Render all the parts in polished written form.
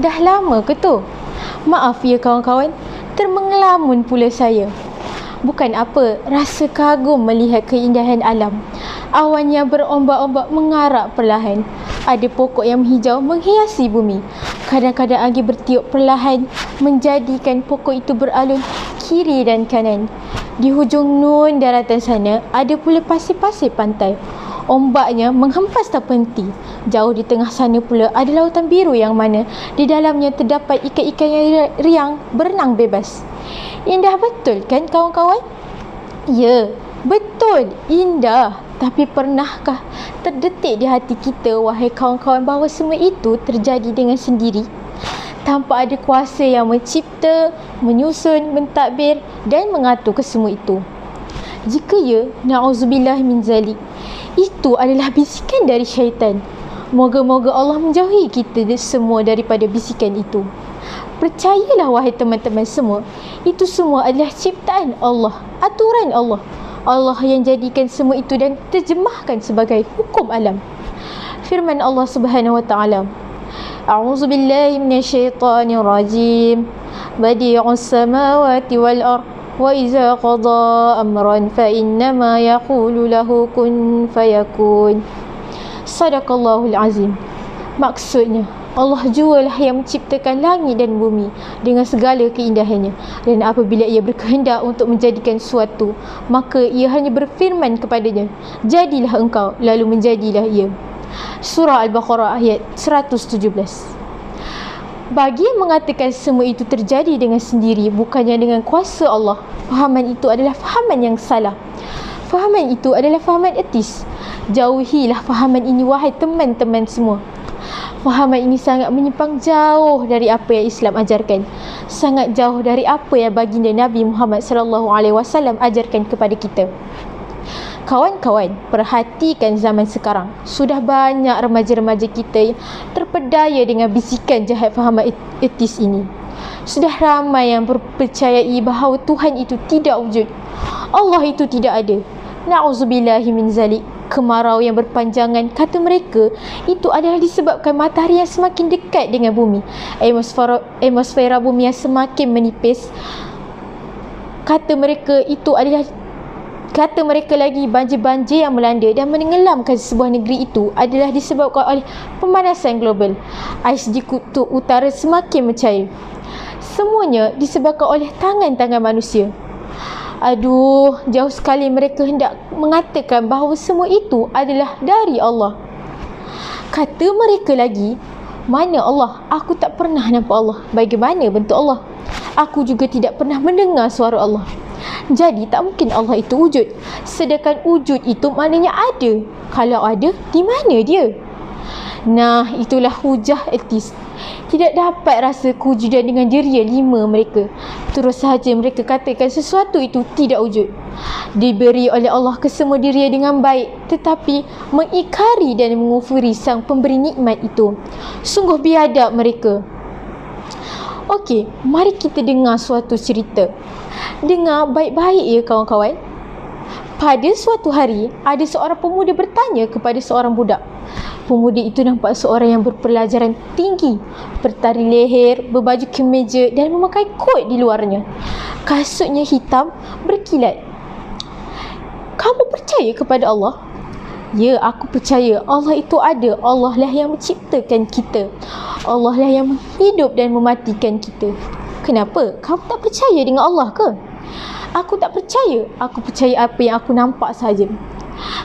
Dah lama ke tu? Maaf ya kawan-kawan, termengelamun pula saya. Bukan apa, rasa kagum melihat keindahan alam. Awan yang berombak-ombak mengarak perlahan. Ada pokok yang menghijau menghiasi bumi. Kadang-kadang angin bertiup perlahan, menjadikan pokok itu beralun kiri dan kanan. Di hujung nun daratan sana, ada pula pasir-pasir pantai. Ombaknya menghempas tak berhenti. Jauh di tengah sana pula ada lautan biru yang mana di dalamnya terdapat ikan-ikan yang riang berenang bebas. Indah betul kan kawan-kawan? Ya, betul, indah. Tapi pernahkah terdetik di hati kita, wahai kawan-kawan, bahawa semua itu terjadi dengan sendiri? Tanpa ada kuasa yang mencipta, menyusun, mentadbir dan mengatur kesemua itu. Jika ya, na'udzubillah min zalik, itu adalah bisikan dari syaitan. Moga-moga Allah menjauhi kita semua daripada bisikan itu. Percayalah wahai teman-teman semua, itu semua adalah ciptaan Allah, aturan Allah. Allah yang jadikan semua itu dan terjemahkan sebagai hukum alam. Firman Allah Subhanahu wa taala, A'udzu billahi minasyaitonir rajim. Badi'us samawati wal ardh wa iza qada amran fa innama yaqulu lahu kun fayakun. Sadaqallahul azim. Maksudnya, Allah jualah yang menciptakan langit dan bumi dengan segala keindahannya. Dan apabila ia berkehendak untuk menjadikan suatu, maka ia hanya berfirman kepadanya, jadilah engkau, lalu menjadilah ia. Surah Al-Baqarah ayat 117. Bagi yang mengatakan semua itu terjadi dengan sendiri, bukannya dengan kuasa Allah, fahaman itu adalah fahaman yang salah. Fahaman itu adalah fahaman etis. Jauhilah fahaman ini wahai teman-teman semua. Fahaman ini sangat menyimpang jauh dari apa yang Islam ajarkan. Sangat jauh dari apa yang baginda Nabi Muhammad SAW ajarkan kepada kita. Kawan-kawan, perhatikan zaman sekarang. Sudah banyak remaja-remaja kita yang terpedaya dengan bisikan jahat fahaman etis ini. Sudah ramai yang percayai bahawa Tuhan itu tidak wujud. Allah itu tidak ada. Na'udzubillahi min zalik. Kemarau yang berpanjangan, kata mereka, itu adalah disebabkan matahari yang semakin dekat dengan bumi. Atmosfera bumi yang semakin menipis. Kata mereka lagi, banjir-banjir yang melanda dan menenggelamkan sebuah negeri itu adalah disebabkan oleh pemanasan global. Ais di kutub utara semakin mencair. Semuanya disebabkan oleh tangan-tangan manusia. Aduh, jauh sekali mereka hendak mengatakan bahawa semua itu adalah dari Allah. Kata mereka lagi, mana Allah? Aku tak pernah nampak Allah. Bagaimana bentuk Allah? Aku juga tidak pernah mendengar suara Allah. Jadi tak mungkin Allah itu wujud. Sedangkan wujud itu maknanya ada. Kalau ada, di mana dia? Nah, itulah hujah etis. Tidak dapat rasa kewujudan dengan jeria lima mereka. Terus sahaja mereka katakan sesuatu itu tidak wujud. Diberi oleh Allah kesemua dirinya dengan baik, tetapi mengikari dan mengufuri sang pemberi nikmat itu. Sungguh biadab mereka. Okey, mari kita dengar suatu cerita. Dengar baik-baik ya kawan-kawan. Pada suatu hari, ada seorang pemuda bertanya kepada seorang budak. Pemuda itu nampak seorang yang berpelajaran tinggi, bertali leher, berbaju kemeja dan memakai kot di luarnya. Kasutnya hitam berkilat. Kamu percaya kepada Allah? Ya, aku percaya Allah itu ada. Allah lah yang menciptakan kita. Allah lah yang menghidup dan mematikan kita. Kenapa? Kamu tak percaya dengan Allah ke? Aku tak percaya. Aku percaya apa yang aku nampak sahaja.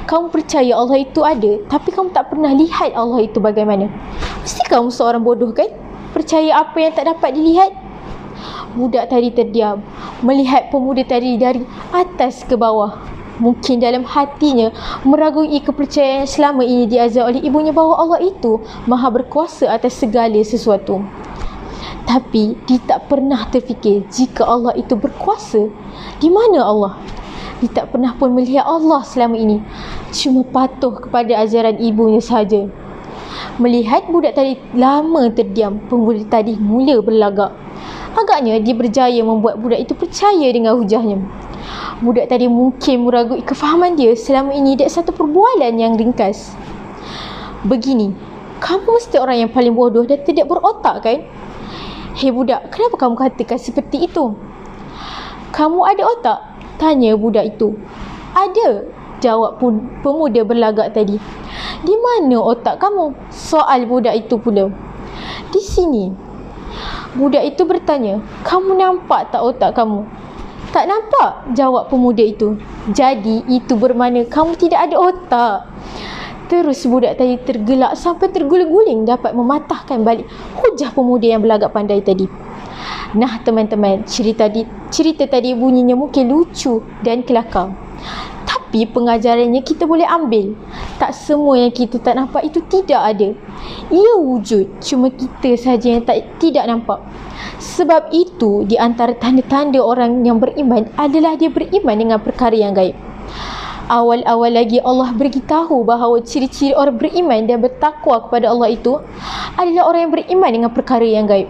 Kamu percaya Allah itu ada, tapi kamu tak pernah lihat Allah itu bagaimana. Mesti kamu seorang bodoh kan? Percaya apa yang tak dapat dilihat? Budak tadi terdiam, melihat pemuda tadi dari atas ke bawah. Mungkin dalam hatinya meragui kepercayaan yang selama ini diajar oleh ibunya bahawa Allah itu maha berkuasa atas segala sesuatu. Tapi dia tak pernah terfikir, jika Allah itu berkuasa, di mana Allah? Dia tak pernah pun melihat Allah selama ini. Cuma patuh kepada ajaran ibunya sahaja. Melihat budak tadi lama terdiam, pemuda tadi mula berlagak. Agaknya dia berjaya membuat budak itu percaya dengan hujahnya. Budak tadi mungkin meragui kefahaman dia selama ini dari satu perbualan yang ringkas. Begini, Kamu mesti orang yang paling bodoh dan tidak berotak kan? Hei budak, kenapa kamu katakan seperti itu? Kamu ada otak? Tanya budak itu. Ada, jawab pemuda berlagak tadi. Di mana otak kamu? Soal budak itu pula. Di sini. Budak itu bertanya, kamu nampak tak otak kamu? Tak nampak, jawab pemuda itu. Jadi itu bermakna kamu tidak ada otak. Terus budak tadi tergelak sampai terguling-guling dapat mematahkan balik hujah pemuda yang berlagak pandai tadi. Nah teman-teman, cerita tadi bunyinya mungkin lucu dan kelakar. Tapi pengajarannya kita boleh ambil. Tak semua yang kita tak nampak itu tidak ada. Ia wujud, cuma kita sahaja yang tidak nampak. Sebab itu di antara tanda-tanda orang yang beriman adalah dia beriman dengan perkara yang gaib. Awal-awal lagi Allah beritahu bahawa ciri-ciri orang beriman dan bertakwa kepada Allah itu adalah orang yang beriman dengan perkara yang gaib.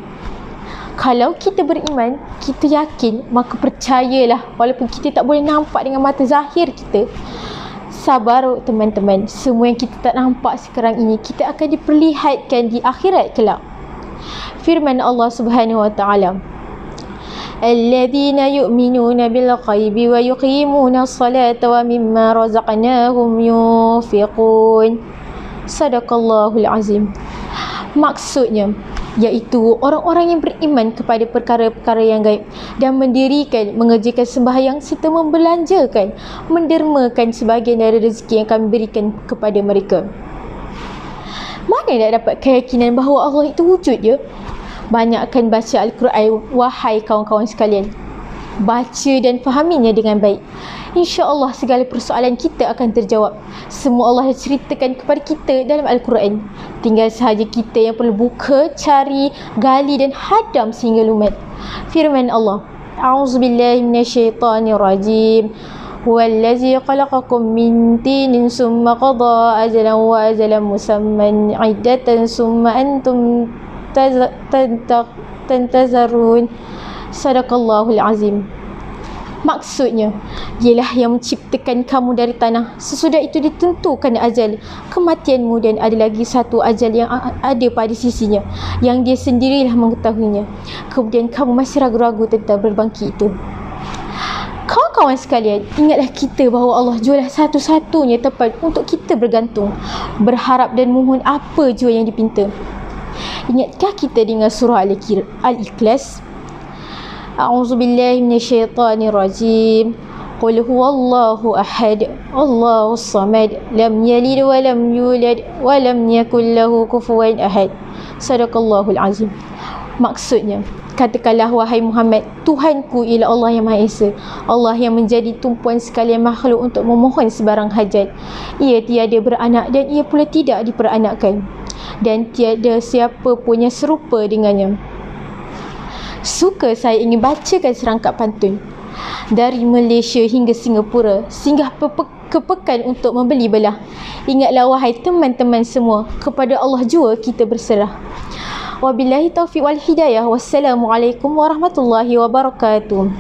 Kalau kita beriman, kita yakin, maka percayalah walaupun kita tak boleh nampak dengan mata zahir kita. Sabar teman-teman, semua yang kita tak nampak sekarang ini kita akan diperlihatkan di akhirat kelak. Firman Allah Subhanahu wa taala, الذين يؤمنون بالغيب ويقيمون الصلاة ومما رزقناهم ينفقون. Sadaqallahul azim. Maksudnya iaitu orang-orang yang beriman kepada perkara-perkara yang gaib dan mengerjakan sembahyang serta membelanjakan, mendermakan sebahagian dari rezeki yang kami berikan kepada mereka. Mana nak dapat keyakinan bahawa Allah itu wujud ya? Banyakkan baca Al-Quran, wahai kawan-kawan sekalian. Baca dan fahaminya dengan baik. InsyaAllah segala persoalan kita akan terjawab. Semua Allah ceritakan kepada kita dalam Al-Quran. Tinggal sahaja kita yang perlu buka, cari, gali dan hadam sehingga lumat. Firman Allah, A'udzubillahi minasyaitanirrajim. Huwallazi khalaqakum min tinin summa qada ajalan wa ajalan musamman iddatan summa antum tantazarun. Sadaqallahul azim. Maksudnya, ialah yang menciptakan kamu dari tanah. Sesudah itu ditentukan ajal kematianmu dan ada lagi satu ajal yang ada pada sisinya, yang dia sendirilah mengetahuinya. Kemudian kamu masih ragu-ragu tentang berbangkit itu. Kawan-kawan sekalian, ingatlah kita bahawa Allah jualah satu-satunya tempat untuk kita bergantung, berharap dan memohon apa jua yang dipinta. Ingatkah kita dengan surah Al-Ikhlas? A'udzubillahi minasyaitanirrajim. Qul huwallahu ahad, Allahus samad, lam yalid wa lam yulad wa lam yakul lahu kufuwan ahad. Sadaqallahul azim. Maksudnya, katakanlah wahai Muhammad, Tuhanku ialah Allah yang Maha Esa, Allah yang menjadi tumpuan sekalian makhluk untuk memohon sebarang hajat. Ia tiada beranak dan ia pula tidak diperanakkan, dan tiada siapa pun yang serupa dengannya. Suka saya ingin bacakan serangkap pantun. Dari Malaysia hingga Singapura, singgah ke Pekan untuk membeli belah. Ingatlah wahai teman-teman semua, kepada Allah jua kita berserah. Wabillahi taufiq wal hidayah. Wassalamualaikum warahmatullahi wabarakatuh.